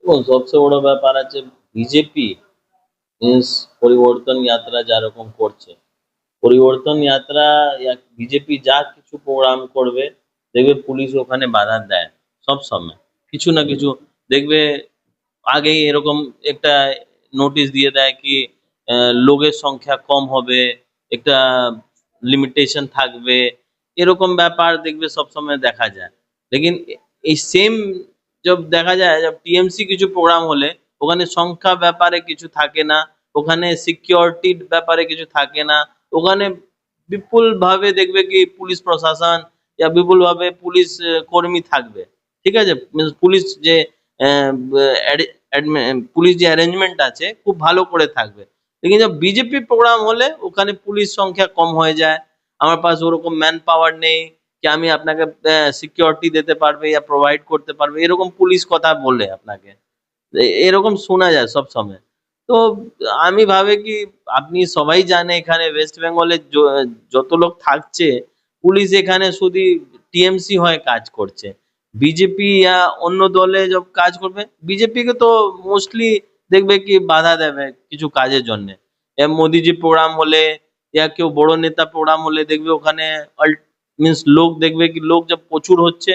এবং সবচেয়ে বড় ব্যাপার আছে বিজেপি মিন্স পরিবর্তন যাত্রা যেরকম করছে, পরিবর্তন যাত্রা বিজেপি যা কিছু প্রোগ্রাম করবে দেখবে পুলিশ ওখানে বাধা দেয় সবসময়। কিছু না কিছু দেখবে আগেই এরকম একটা নোটিশ দিয়ে দেয় কি লোকের সংখ্যা কম হবে, একটা লিমিটেশন থাকবে, এরকম ব্যাপার দেখবে সবসময় দেখা যায়। লেকিন এই সেম জব দেখা যায় জব টিএমসি কিছু প্রোগ্রাম হলে ওখানে সংখ্যা ব্যাপারে কিছু থাকে না, ওখানে সিকিউরিটির ব্যাপারে কিছু থাকে না, ওখানে বিপুল ভাবে দেখবে কি পুলিশ প্রশাসন বিপুল ভাবে পুলিশ কর্মী থাকবে। ঠিক আছে, পুলিশ যে পুলিশ যে অ্যারেঞ্জমেন্ট আছে খুব ভালো করে থাকবে। लेकिन जब বিজেপি প্রোগ্রাম হলে ওখানে পুলিশ সংখ্যা কম হয়ে যায়, আমার পাশে ওরকম ম্যান পাওয়ার নেই কি আমি আপনাকে সিকিউরিটি দিতে পারবে या প্রোভাইড করতে পারবে, এরকম পুলিশ কথা বলে আপনাকে এরকম শোনা যায় সব সময়। তো আমি ভাবে কি আপনি সবাই জানে এখানে ওয়েস্ট বেঙ্গলে যত লোক থাকছে পুলিশ এখানে শুধু টিএমসি হয়ে কাজ করছে। বিজেপি অন্য দলে যব কাজ করবে বিজেপি কে তো মোস্টলি দেখবে কি বাধা দেবে কিছু কাজের জন্য। মোদিজি প্রোগ্রাম হলে কেউ বড় নেতা প্রোগ্রাম হলে দেখবে ওখানে মিন্স লোক দেখবে কি লোক জব প্রচুর হচ্ছে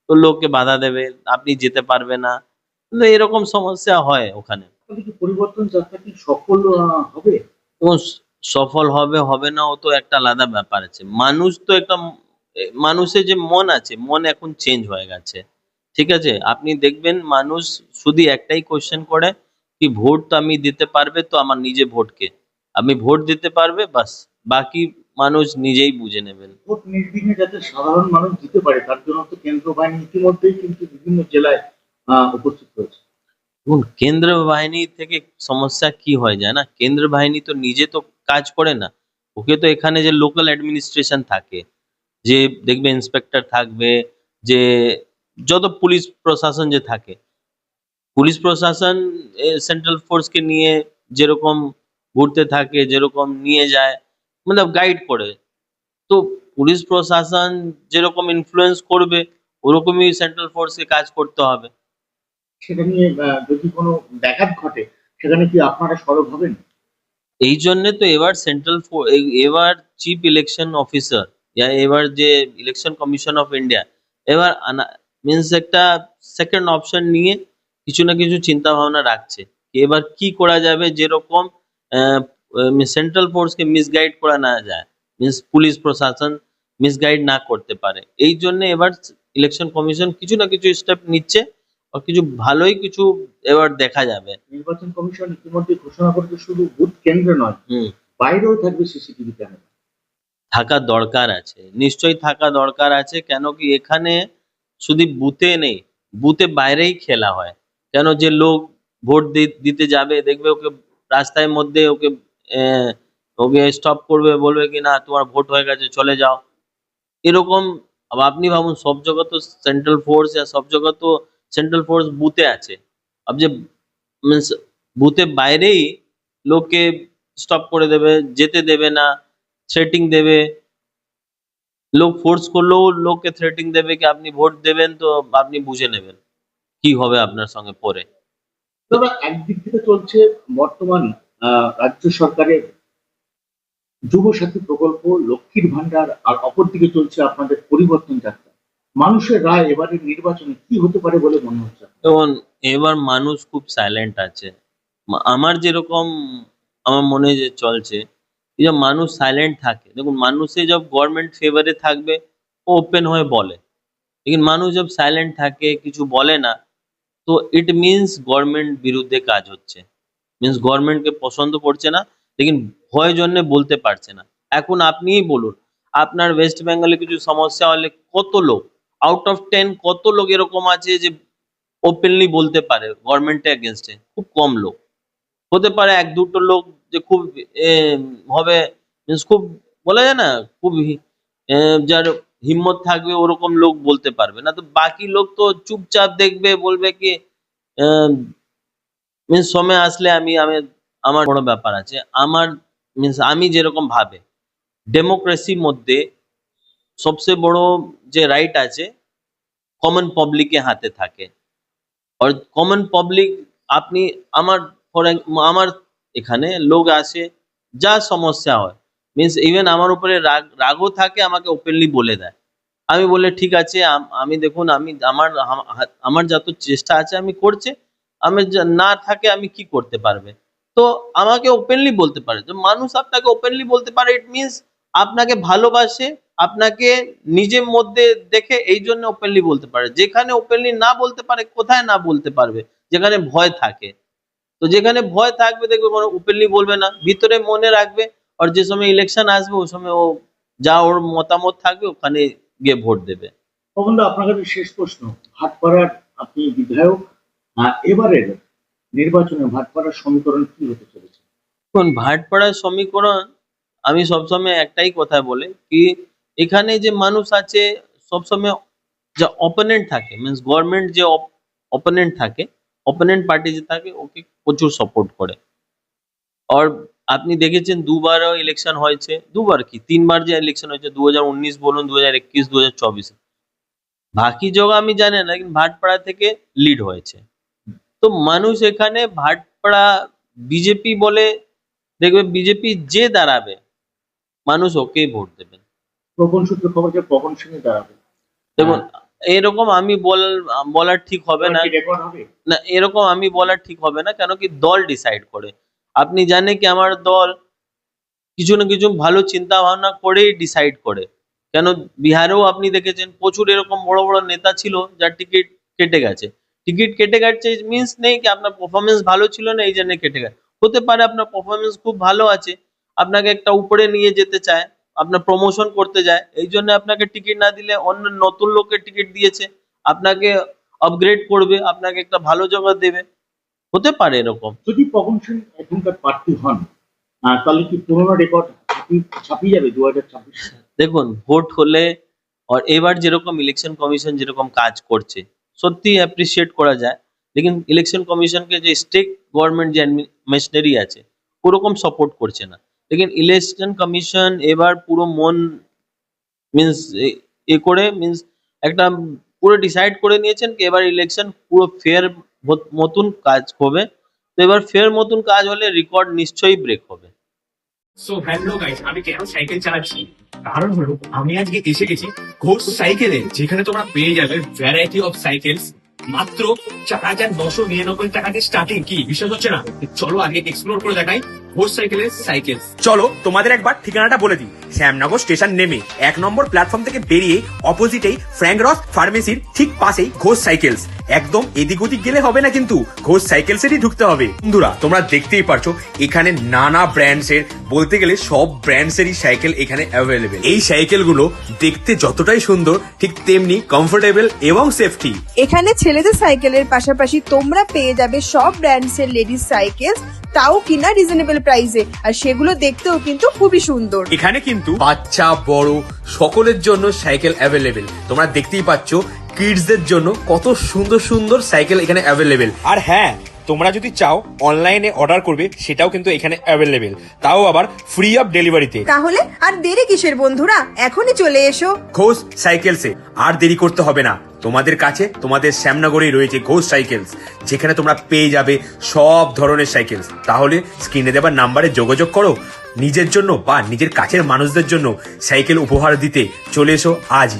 তো লোককে বাধা দেবে, আপনি যেতে পারবে না। তো এরকম সমস্যা হয় ওখানে। তাহলে কি পরিবর্তন যাত্রা কি সফল হবে? এবং সফল হবে হবে না ও তো একটা আলাদা ব্যাপার আছে। মানুষ তো একটা মানুষের যে মন আছে মন এখন চেঞ্জ হয়ে গেছে। ঠিক আছে, আপনি দেখবেন মানুষ শুধু একটাই কোশ্চেন করে কি ভোট তো আমি দিতে পারবে তো আমার নিজে ভোটকে আপনি ভোট দিতে পারবে বাস, বাকি মানুষ নিজেই বুঝে নেবেন। ভোট নির্বিঘ্নে যাতে সাধারণ মানুষ দিতে পারে তার জন্য তো কেন্দ্র বাহিনী ইতিমধ্যেই কিন্তু বিভিন্ন জেলায় উপস্থিত হয়েছে। দেখুন কেন্দ্র বাহিনী থেকে সমস্যা কি হয়ে যায় না, কেন্দ্র বাহিনী তো নিজে তো কাজ করে না, ওকে তো এখানে যে লোকাল অ্যাডমিনিস্ট্রেশন থাকে, যে দেখবে ইন্সপেক্টর থাকবে, যে যত পুলিশ প্রশাসন যে থাকে, পুলিশ প্রশাসন সেন্ট্রাল ফোর্স কে নিয়ে যেরকম ঘুরতে থাকে যেরকম নিয়ে যায় মানে গাইড করে। তো পুলিশ প্রশাসন যেরকম ইনফ্লুয়েন্স করবে ওরকমই সেন্ট্রাল ফোর্স কে কাজ করতে হবে। সেটা নিয়ে যদি কোনো ব্যাঘাত ঘটে সেখানে কি আপনারা সরব হবেন? এই জন্য তো এবার এবার চিফ ইলেকশন অফিসার এবার যে ইলেকশন কমিশন অফ ইন্ডিয়া এবার মিন্স একটা সেকেন্ড অপশন নিয়ে কিছু না কিছু চিন্তা ভাবনা রাখছে এবার কি করা যাবে যেরকম সেন্ট্রাল ফোর্স কে মিসগাইড করা না যায়, মিন্স পুলিশ প্রশাসন মিসগাইড না করতে পারে। এই জন্য এবার ইলেকশন কমিশন কিছু না কিছু স্টেপ নিচ্ছে আর কিছু ভালোই কিছু এবার দেখা যাবে। নির্বাচন কমিশন ইতিমধ্যে ঘোষণা করেছে শুধু বুথ কেন্দ্রে নয়, হুম, বাইরেও থাকবে সিসিটিভি ক্যামেরা। থাকা দরকার আছে, নিশ্চয়ই থাকা দরকার আছে। কেন কি এখানে শুধু বুথে নেই, বুথে বাইরেই খেলা হয়। কেন যে লোক ভোট দিতে যাবে দেখবে ওকে রাস্তার মধ্যে ওকে আহ, ওকে স্টপ করবে বলবে কি না তোমার ভোট হয়ে গেছে চলে যাও, এরকম। अब আপনি ভাবুন সব জায়গা তো সেন্ট্রাল ফোর্স সব জায়গা তো সেন্ট্রাল ফোর্স বুথে আছে। अब যে মিন্স বুথে বাইরেই লোককে স্টপ করে দেবে, যেতে দেবে না, থ্রেটিং দেবে, লোক ফোর্স করলেও লোককে থ্রেটিং দেবে কি আপনি ভোট দেবেন তো আপনি বুঝে নেবেন কি হবে আপনার সঙ্গে পরে। তো তবে একদিক থেকে চলছে বর্তমান রাজ্য সরকারের যুবসাথী প্রকল্প, লক্ষ্মীর ভান্ডার, আর অপরদিকে চলছে আপনাদের পরিবর্তন যাত্রা। মানুষের রায় এবারের নির্বাচনে কি হতে পারে বলে মনে হচ্ছে? যেমন এবার মানুষ খুব সাইলেন্ট আছে। আমার যেরকম আমার মনে যে চলছে এই যে মানুষ সাইলেন্ট থাকে, দেখুন মানুষে যব গভর্নমেন্ট ফেভারে থাকবে ও ওপেন হয়ে বলে, लेकिन মানুষ जब সাইলেন্ট থাকে কিছু বলে না তো ইট মিন্স গভর্নমেন্ট বিরুদ্ধে কাজ হচ্ছে, মিন্স গভর্নমেন্টকে পছন্দ করছে না, লেকিন ভয় জন্য বলতে পারছে না। এখন আপনিই বলুন আপনার ওয়েস্ট বেঙ্গলে কিছু সমস্যা হলে কত লোক আউট অফ 10 কত লোক এরকম আছে যে ওপেনলি বলতে পারে গভর্নমেন্টের এগেনস্টে? খুব কম লোক। হতে পারে এক দুটো লোক যে খুব এ, হবে মিন্স খুব বলা যায় না খুব যার হিম্মত থাকবে ওরকম লোক বলতে পারবে না, তো বাকি লোক তো চুপচাপ দেখবে বলবে কি মিন্স সময় আসলে আমি আমি আমার বড় ব্যাপার আছে আমার, মিন্স আমি যেরকম ভাবে ডেমোক্রেসির মধ্যে সবচেয়ে বড় যে রাইট আছে কমন পাবলিকের হাতে থাকে। আর কমন পাবলিক, আপনি আমার এখানে লোক আসে, যা সমস্যা হয় মিন্স ইভেন আমার উপরে রাগও থাকে, আমাকে ওপেনলি বলে দেয়। আমি বলে ঠিক আছে, আমি দেখুন, আমি আমার যত চেষ্টা আছে আমি করছি, আমি না থাকে আমি কি করতে পারবে। তো আমাকে ওপেনলি বলতে পারে, তো মানুষ আপনাকে ওপেনলি বলতে পারে, ইট মিনস আপনাকে ভালোবাসে, আপনাকে নিজের মধ্যে দেখে, এই জন্য ওপেনলি বলতে পারে। যেখানে ওপেনলি না বলতে পারে, কোথায় না বলতে পারবে? যেখানে ভয় থাকে। তো যেখানে ভয় থাকবে দেখবে ওপেনলি বলবে না, ভিতরে মনে রাখবে। আর যে সময় ইলেকশন আসবে ওই সময় ও যা ওর মতামত থাকবে ওখানে গিয়ে ভোট দেবে। তখন আপনার কাছে শেষ প্রশ্ন, ভাটপাড়ার আপনি বিধায়ক, এবারের নির্বাচনে ভাটপাড়ার সমীকরণ কি হতে চলেছে? এখন ভাটপাড়ার সমীকরণ, আমি সবসময় একটাই কথা বলে কি, এখানে যে মানুষ আছে সবসময় যা অপোনেন্ট থাকে, মিন্স গভর্নমেন্ট যে অপোনেন্ট থাকে, অপোনেন্ট পার্টি যে থাকে ওকে প্রচুর সাপোর্ট করে। আর আপনি দেখেছেন দুবারও ইলেকশন হয়েছে, দুবার কি তিনবার যে ইলেকশন হয়েছে, 2019 বলুন, 2021, 2024, বাকি জায়গা আমি জানি না, কিন্তু ভাটপাড়া থেকে লিড হয়েছে। তো মানুষ এখানে ভাটপাড়া বিজেপি বলে, দেখবে বিজেপি যে দাঁড়াবে মানুষ ওকেই ভোট দেবেন। প্রবণ সূত্রে খবর যে পবন সিংহে দাঁড়াবে। দেখুন, এরকম আমি বলার ঠিক হবে না। রেকর্ড হবে? না, এরকম আমি বলার ঠিক হবে না, কেন কি দল ডিসাইড করে। আপনি জানেন কি আমার দল কিছু না কিছু ভালো চিন্তা ভাবনা করেই ডিসাইড করে। কেন, বিহারেও আপনি দেখেছেন প্রচুর এরকম বড় বড় নেতা ছিল যার টিকিট কেটে গেছে। টিকিট কেটে গেছে মিন্স নেই কি আপনার পারফরমেন্স ভালো ছিল না এই জন্য কেটে গেছে। হতে পারে আপনার পারফরমেন্স খুব ভালো আছে, আপনাকে একটা উপরে নিয়ে যেতে চায়, আপনার প্রমোশন করতে যায়, এই জন্য আপনাকে টিকিট না দিলে অন্য নতুন লোকের টিকিট দিয়েছে, আপনাকে আপগ্রেড করবে, আপনাকে একটা ভালো জায়গা দেবে। হতে পারে এরকম। যদি পবন সিং এখনকার প্রার্থী হন, তাহলে কি পুরোনো রেকর্ড ছাপিয়ে যাবে 2026? দেখুন, ভোট হলে আর এবার যেরকম ইলেকশন কমিশন যেরকম কাজ করছে সত্যি অ্যাপ্রিসিয়েট করা যায়। লেকিন ইলেকশন কমিশনকে যে স্টেট গভর্নমেন্ট যে মেশিনারি আছে ওরকম সাপোর্ট করছে না। লেকিন ইলেকশন কমিশন এবার পুরো মন মিন্স এ করে মিন্স একটা পুরো ডিসাইড করে নিয়েছেন কি এবার ইলেকশন পুরো ফেয়ার মতন কাজ হবে। তো এবার ফেয়ার মতন কাজ হলে রেকর্ড নিশ্চয়ই ব্রেক হবে। সো হ্যালো গাইস, আমি কেন সাইকেল চালাচ্ছি? কারণ হলো আমি আজকে এসে গেছি ঘোষ সাইকেলে, যেখানে তোমরা পেয়ে যাবে ভ্যারাইটি অফ সাইকেলস মাত্র 4,999 টাকাতে স্টার্টিং। কি বিশ্বাস হচ্ছে না? চলো আগে এক্সপ্লোর করে দেখাই ঘোষ সাইকেলের সাইকেলস। চলো তোমাদের একবার ঠিকানাটা বলে দিই। শ্যামনগর স্টেশন নেমে 1 নম্বর প্ল্যাটফর্ম থেকে বেরিয়ে অপোজিটেই ফ্র্যাঙ্ক রস ফার্মেসির ঠিক পাশেই ঘোষ সাইকেলস। একদম এদিক ওদিক গেলে হবে না, কিন্তু ঘোষ সাইকেলসেরই ঢুকতে হবে। বন্ধুরা তোমরা দেখতেই পারছো এখানে নানা ব্র্যান্ডসের, বলতে গেলে সব ব্র্যান্ডসেরই সাইকেল এখানে অ্যাভেলেবেল। এই সাইকেলগুলো দেখতে যতটাই সুন্দর ঠিক তেমনি কমফোর্টেবল এবং সেফটি। এখানে ছেলেদের সাইকেলের পাশাপাশি তোমরা পেয়ে যাবে সব ব্র্যান্ডসের লেডিস সাইকেল, তাও কিনা রিজনেবল প্রাইসে, আর সেগুলো দেখতেও কিন্তু খুবই সুন্দর। এখানে কিন্তু বাচ্চা বড় সকলের জন্য সাইকেল অ্যাভেলেবেল। তোমরা দেখতেই পাচ্ছ কিডসদের জন্য কত সুন্দর সুন্দর সাইকেল এখানে অ্যাভেলেবেল। আর হ্যাঁ, তোমরা যদি চাও অনলাইনে অর্ডার করবে সেটাও কিন্তু এখানে অ্যাভেলেবেল, তাও আবার ফ্রি অফ ডেলিভারিতে। তাহলে আর দেরি কিসের বন্ধুরা, এখনই চলে এসো ঘোষ সাইকেলসে। আর দেরি করতে হবে না, তোমাদের কাছে তোমাদের শ্যামনগরেই রয়েছে ঘোষ সাইকেলস, যেখানে তোমরা পেয়ে যাবে সব ধরনের সাইকেলস। তাহলে স্ক্রিনে দেওয়া নাম্বারে যোগাযোগ করো, নিজের জন্য বা নিজের কাছের মানুষদের জন্য সাইকেল উপহার দিতে চলে এসো আজই।